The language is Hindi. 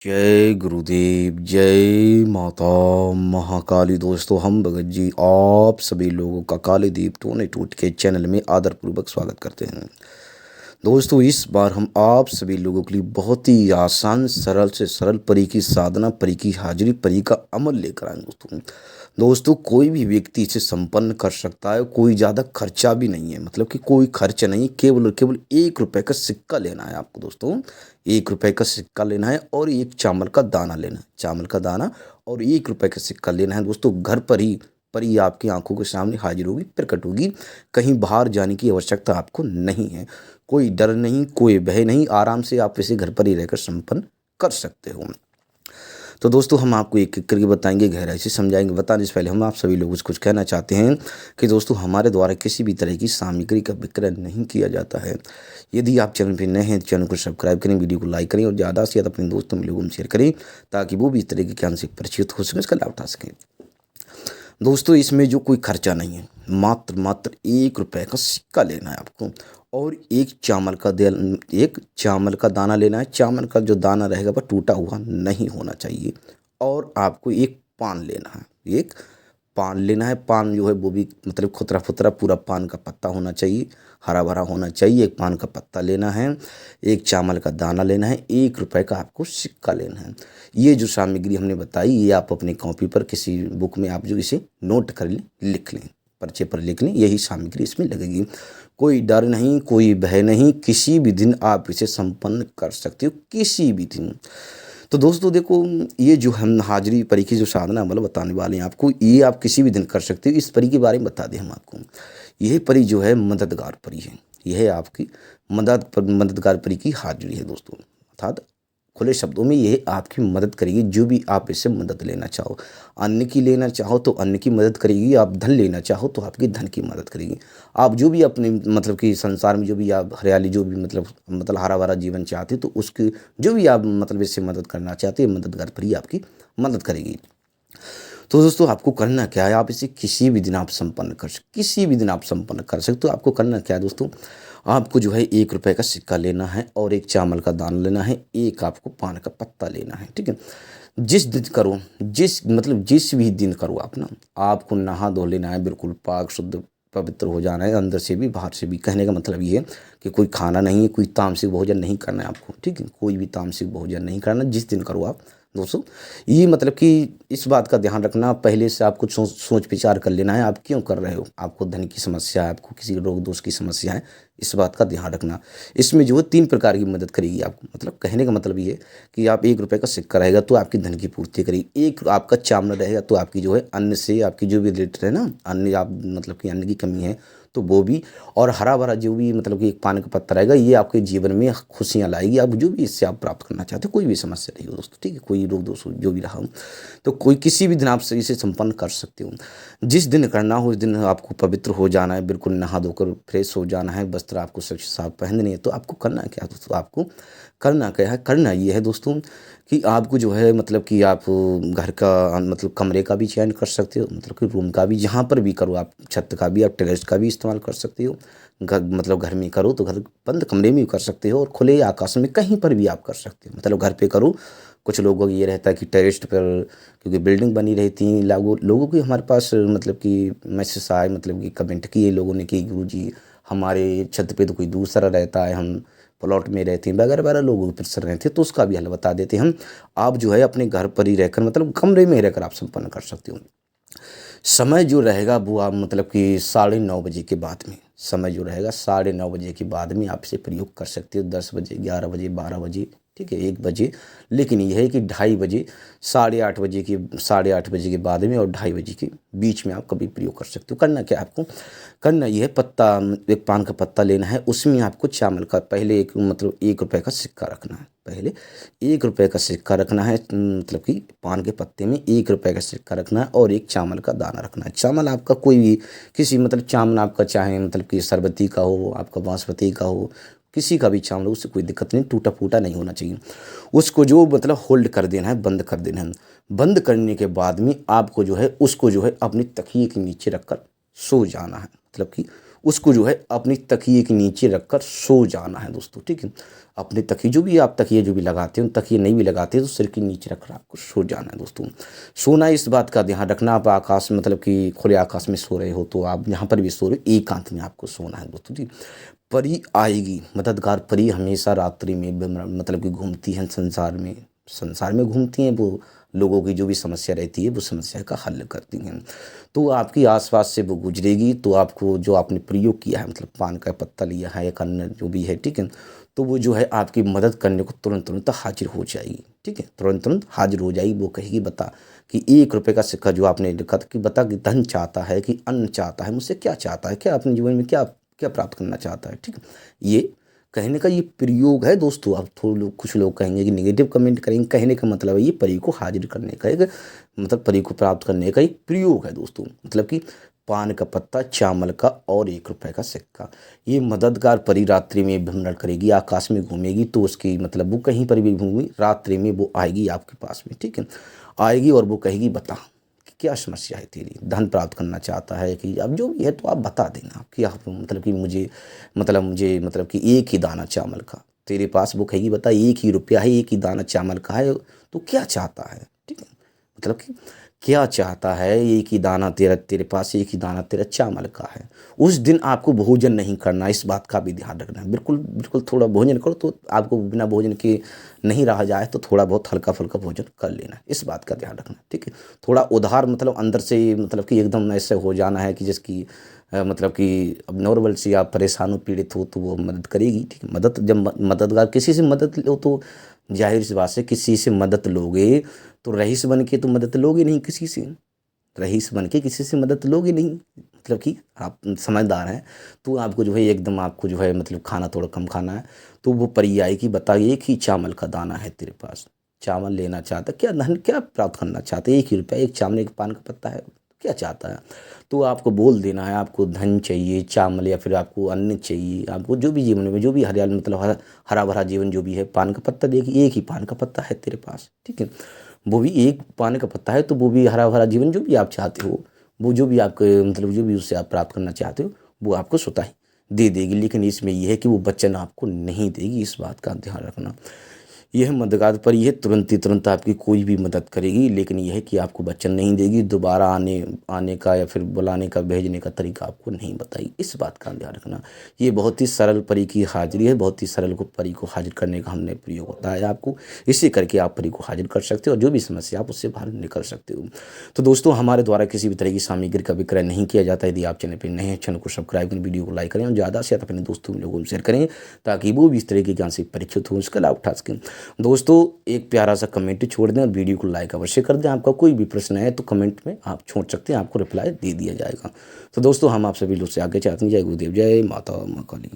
जय गुरुदेव, जय माता महाकाली। दोस्तों, हम भगत जी आप सभी लोगों का काले दीप टोने टूट के चैनल में आदरपूर्वक स्वागत करते हैं। दोस्तों, इस बार हम आप सभी लोगों के लिए बहुत ही आसान, सरल से सरल परी की साधना, परी की हाजिरी, परी का अमल लेकर आए दोस्तों, कोई भी व्यक्ति इसे संपन्न कर सकता है। कोई ज़्यादा खर्चा भी नहीं है, मतलब कि कोई खर्च नहीं, केवल और केवल 1 रुपए का सिक्का लेना है आपको दोस्तों। 1 रुपए का सिक्का लेना है और एक चावल का दाना लेना है। चावल का दाना और 1 रुपए का सिक्का लेना है दोस्तों। घर पर ही परी आपकी आंखों के सामने हाजिर होगी, प्रकट होगी। कहीं बाहर जाने की आवश्यकता आपको नहीं है। कोई डर नहीं, कोई भय नहीं, आराम से आप इसे घर पर ही रहकर संपन्न कर सकते हो। तो दोस्तों, हम आपको एक-एक करके बताएँगे, गहराई से समझाएँगे। बताने से पहले हम आप सभी लोगों से कुछ कहना चाहते हैं कि दोस्तों, हमारे द्वारा किसी भी तरह की सामग्री का विक्रय नहीं किया जाता है। यदि आप चैनल पे नए हैं तो चैनल को सब्सक्राइब करें, वीडियो को लाइक करें और ज़्यादा से ज़्यादा अपने दोस्तों में लोगों में शेयर करें, ताकि वो भी इस तरह के ज्ञान से परिचित हो सकें, इसका लाभ उठा सकें। दोस्तों, इसमें जो कोई खर्चा नहीं है, मात्र 1 रुपए का सिक्का लेना है आपको और एक चावल का दाना लेना है। चावल का जो दाना रहेगा वह टूटा हुआ नहीं होना चाहिए। और आपको एक पान लेना है, एक पान लेना है। पान जो है वो भी मतलब खुतरा-फुतरा पूरा पान का पत्ता होना चाहिए, हरा-भरा होना चाहिए। एक पान का पत्ता लेना है, एक चावल का दाना लेना है, 1 रुपए का आपको सिक्का लेना है। ये जो सामग्री हमने बताई, ये आप अपनी कॉपी पर किसी बुक में आप जो इसे नोट कर लें, लिख लें, पर्चे पर लिख लें। यही सामग्री इसमें लगेगी। कोई डर नहीं, कोई भय नहीं, किसी भी दिन आप इसे संपन्न कर सकते हो, किसी भी दिन। तो दोस्तों देखो, ये जो हम हाजिरी परी की जो साधना मतलब बताने वाले हैं आपको, ये आप किसी भी दिन कर सकते हो। इस परी के बारे में बता दें हम आपको। यह परी जो है मददगार परी है। यह आपकी मददगार परी की हाजिरी है दोस्तों। अर्थात खुले शब्दों में यह आपकी मदद करेगी, जो भी आप इससे मदद लेना चाहो। अन्न की लेना चाहो तो अन्न की मदद करेगी, आप धन लेना चाहो तो आपकी धन की मदद करेगी। आप जो भी अपने मतलब कि संसार में जो भी आप हरियाली, जो भी मतलब हरा-भरा जीवन चाहते हो, तो उसकी जो भी आप मतलब इससे मदद करना चाहते हैं, मददगार परी आपकी मदद करेगी। तो दोस्तों, आपको करना क्या है, आप इसे किसी भी दिन आप संपन्न कर सकते, किसी भी दिन आप संपन्न कर सकते हो। आपको करना क्या है दोस्तों, आपको जो है 1 रुपए का सिक्का लेना है और एक चावल का दाना लेना है, एक आपको पान का पत्ता लेना है, ठीक है। जिस दिन करो, जिस भी दिन करो आप ना, आपको नहा धो लेना है, बिल्कुल पाक शुद्ध पवित्र हो जाना है, अंदर से भी बाहर से भी। कहने का मतलब ये है कि कोई खाना नहीं है, कोई तामसिक भोजन नहीं करना है आपको, ठीक है। कोई भी तामसिक भोजन नहीं करना, जिस दिन करो आप दोस्तों। ये मतलब कि इस बात का ध्यान रखना, पहले से आपको सोच विचार कर लेना है, आप क्यों कर रहे हो। आपको धन की समस्या है, आपको किसी रोग दोष की समस्या है, इस बात का ध्यान रखना। इसमें जो है 3 प्रकार की मदद करेगी आपको। मतलब कहने का मतलब ये है कि आप 1 रुपए का सिक्का रहेगा तो आपकी धन की पूर्ति करेगी। एक आपका चावल रहेगा तो आपकी जो है अन्न से आपकी जो भी रिलेटेड है ना, अन्न आप मतलब कि अन्न की कमी है तो वो भी। और हरा-भरा जो भी मतलब कि एक पान का पत्ता रहेगा, ये आपके जीवन में खुशियाँ लाएगी। आप जो भी इससे आप प्राप्त करना चाहते हो, कोई भी समस्या रही हो दोस्तों, ठीक है, कोई रोग दोष हो, जो भी रहा हो, तो कोई किसी भी दिन आप इसे संपन्न कर सकते हो। जिस दिन करना हो, उस दिन आपको पवित्र हो जाना है, बिल्कुल नहा धोकर फ्रेश हो जाना है, वस्त्र आपको स्वच्छ साफ पहनने हैं। तो आपको करना क्या है दोस्तों, आपको करना क्या है, करना ये है दोस्तों कि आपको जो है मतलब कि आप घर का मतलब कमरे का भी चयन कर सकते हो, मतलब कि रूम का भी, जहाँ पर भी करो आप, छत का भी, आप टेरेस का भी इस्तेमाल कर सकते हो। मतलब घर में करो तो घर बंद कमरे में भी कर सकते हो और खुले आकाश में कहीं पर भी आप कर सकते हो। मतलब घर पे करो, कुछ लोगों को ये रहता है कि टेरेस पर, क्योंकि बिल्डिंग बनी रहती है, लोगों की हमारे पास मतलब कि मैसेज आए, मतलब कि कमेंट किए लोगों ने कि गुरुजी, हमारे छत पे तो कोई दूसरा रहता है, हम प्लॉट में रहते हैं, वगैरह-वगैरह लोग ऊपर रहते हैं, तो उसका भी हल बता देते हैं हम। आप जो है अपने घर पर ही रहकर, मतलब कमरे में रहकर आप संपन्न कर सकते हो। समय जो रहेगा वो आप मतलब कि साढ़े 9 बजे के बाद में, समय जो रहेगा साढ़े 9 बजे के बाद में आप इसे प्रयोग कर सकते हो। 10 बजे, 11 बजे, 12 बजे, ठीक है, 1 बजे। लेकिन यह है कि ढाई बजे, साढ़े 8 बजे के बाद में और ढाई बजे के बीच में आप कभी प्रयोग कर सकते हो। करना क्या है आपको, करना ये है, एक पान का पत्ता लेना है, उसमें आपको चावल का पहले एक मतलब 1 रुपए का सिक्का रखना है। पहले 1 रुपए का सिक्का रखना है, मतलब कि पान के पत्ते में 1 रुपए का सिक्का रखना है और एक चावल का दाना रखना है। चावल आपका कोई भी, किसी मतलब चावल आपका चाहे मतलब कि सरबती का हो, आपका बासमती का हो, किसी का भी चावल हो, उससे कोई दिक्कत नहीं, टूटा फूटा नहीं होना चाहिए। उसको जो मतलब होल्ड कर देना है, बंद कर देना है। बंद करने के बाद में आपको जो है उसको जो है अपनी तकिए के नीचे रखकर सो जाना है। मतलब कि उसको जो है अपनी तकिए के नीचे रखकर सो जाना है दोस्तों, ठीक है। अपने तकिए जो भी आप तकिए जो भी लगाते हो, तकिए नहीं भी लगाते तो सिर के नीचे रखकर आपको सो जाना है दोस्तों। सोना इस बात का ध्यान रखना, आप आकाश में मतलब कि खुले आकाश में सो रहे हो तो आप जहाँ पर भी सो रहे हो एकांत में आपको सोना है दोस्तों जी। परी आएगी, मददगार परी हमेशा रात्रि में मतलब कि घूमती हैं संसार में घूमती हैं, वो लोगों की जो भी समस्या रहती है वो समस्या का हल करती हैं। तो आपकी आसपास से वो गुजरेगी तो आपको जो आपने प्रयोग किया है, मतलब पान का पत्ता लिया है या अन्य जो भी है, ठीक है, तो वो जो है आपकी मदद करने को तुरंत तुरंत हाजिर हो जाएगी, ठीक है, तुरंत तुरंत हाजिर हो जाएगी। वो कहेगी बता कि 1 रुपये का सिक्का जो आपने लिखा था कि बता कि धन चाहता है कि अन्न चाहता है, मुझसे क्या चाहता है, क्या अपने जीवन में क्या क्या प्राप्त करना चाहता है, ठीक है। ये कहने का ये प्रयोग है दोस्तों। अब थोड़े लोग, कुछ लोग कहेंगे कि नेगेटिव कमेंट करेंगे, कहने का मतलब है ये परी को हाजिर करने का एक, मतलब परी को प्राप्त करने का एक प्रयोग है दोस्तों। मतलब कि पान का पत्ता, चावल का और 1 रुपये का सिक्का, ये मददगार परी रात्रि में भ्रमण करेगी, आकाश में घूमेगी, तो उसकी मतलब वो कहीं पर भी घूमेगी, रात्रि में वो आएगी आपके पास में, ठीक है, आएगी और वो कहेगी बता कि क्या समस्या है तेरी, धन प्राप्त करना चाहता है कि अब जो भी है तो आप बता देना कि आप मतलब कि मुझे मतलब कि 1 ही दाना चावल का तेरे पास, वो कहेगी बता 1 ही रुपया है, 1 ही दाना चावल का है, तो क्या चाहता है, ठीक है, मतलब कि क्या चाहता है, 1 ही दाना तेरे पास, 1 ही दाना तेरा चावल का है। उस दिन आपको भोजन नहीं करना, इस बात का भी ध्यान रखना है। बिल्कुल बिल्कुल थोड़ा भोजन करो, तो आपको बिना भोजन के नहीं रहा जाए तो थोड़ा बहुत हल्का फुल्का भोजन कर लेना, इस बात का ध्यान रखना, ठीक है। थोड़ा उधार मतलब अंदर से मतलब कि एकदम ऐसे हो जाना है कि जिसकी मतलब कि अब नॉर्मल सी आप परेशान हो, पीड़ित हो, तो वो मदद करेगी, ठीक है। मदद जब मददगार किसी से मदद लो तो जाहिर सी बात है किसी से मदद लोगे तो रईस बन के तो मदद लोगे नहीं किसी से, रईस बन के किसी से मदद लोगे नहीं, मतलब कि आप समझदार हैं, तो आपको जो है एकदम आपको जो है मतलब खाना थोड़ा कम खाना है। तो वो परी आएगी, बता 1 ही चावल का दाना है तेरे पास, चावल लेना चाहता, क्या धन क्या प्राप्त करना चाहते, 1 ही रुपया, 1 चावल, 1 पान का पत्ता है, क्या चाहता है। तो आपको बोल देना है आपको धन चाहिए, चावल या फिर आपको अन्न चाहिए, आपको जो भी जीवन में जो भी हरियाली मतलब हरा भरा जीवन जो भी है, पान का पत्ता देखिए 1 ही पान का पत्ता है तेरे पास, ठीक है, वो भी 1 पान का पत्ता है, तो वो भी हरा भरा जीवन जो भी आप चाहते हो, वो जो भी आपके मतलब जो भी उससे आप प्राप्त करना चाहते हो वो आपको स्वतः ही दे देगी। लेकिन इसमें यह है कि वो वचन आपको नहीं देगी, इस बात का ध्यान रखना। यह मददगार परी है, तुरंत ही तुरंत आपकी कोई भी मदद करेगी, लेकिन यह है कि आपको वचन नहीं देगी, दोबारा आने का या फिर बुलाने का, भेजने का तरीका आपको नहीं बताई, इस बात का ध्यान रखना। ये बहुत ही सरल परी की हाजिरी है, बहुत ही सरल को परी को हाजिर करने का हमने प्रयोग बताया आपको। इसे करके आप परी को हाजिर कर सकते हो और जो भी समस्या आप उससे बाहर निकल सकते हो। तो दोस्तों हमारे द्वारा किसी भी तरह की सामग्री का विक्रय नहीं किया जाता है। यदि आप चैनल पर नए हैं, चैनल को सब्सक्राइब करें, वीडियो को लाइक करें और ज़्यादा से ज़्यादा अपने दोस्तों लोगों को शेयर करें, ताकि वो भी इस तरह के ज्ञान से परीक्षित हो, उसका लाभ उठा सकें। दोस्तों एक प्यारा सा कमेंट छोड़ दें और वीडियो को लाइक अवश्य कर दें। आपका कोई भी प्रश्न है तो कमेंट में आप छोड़ सकते हैं, आपको रिप्लाई दे दिया जाएगा। तो दोस्तों हम आप सभी लोग से आगे चाहते हैं। जय गुरुदेव, जय माता माँ काली।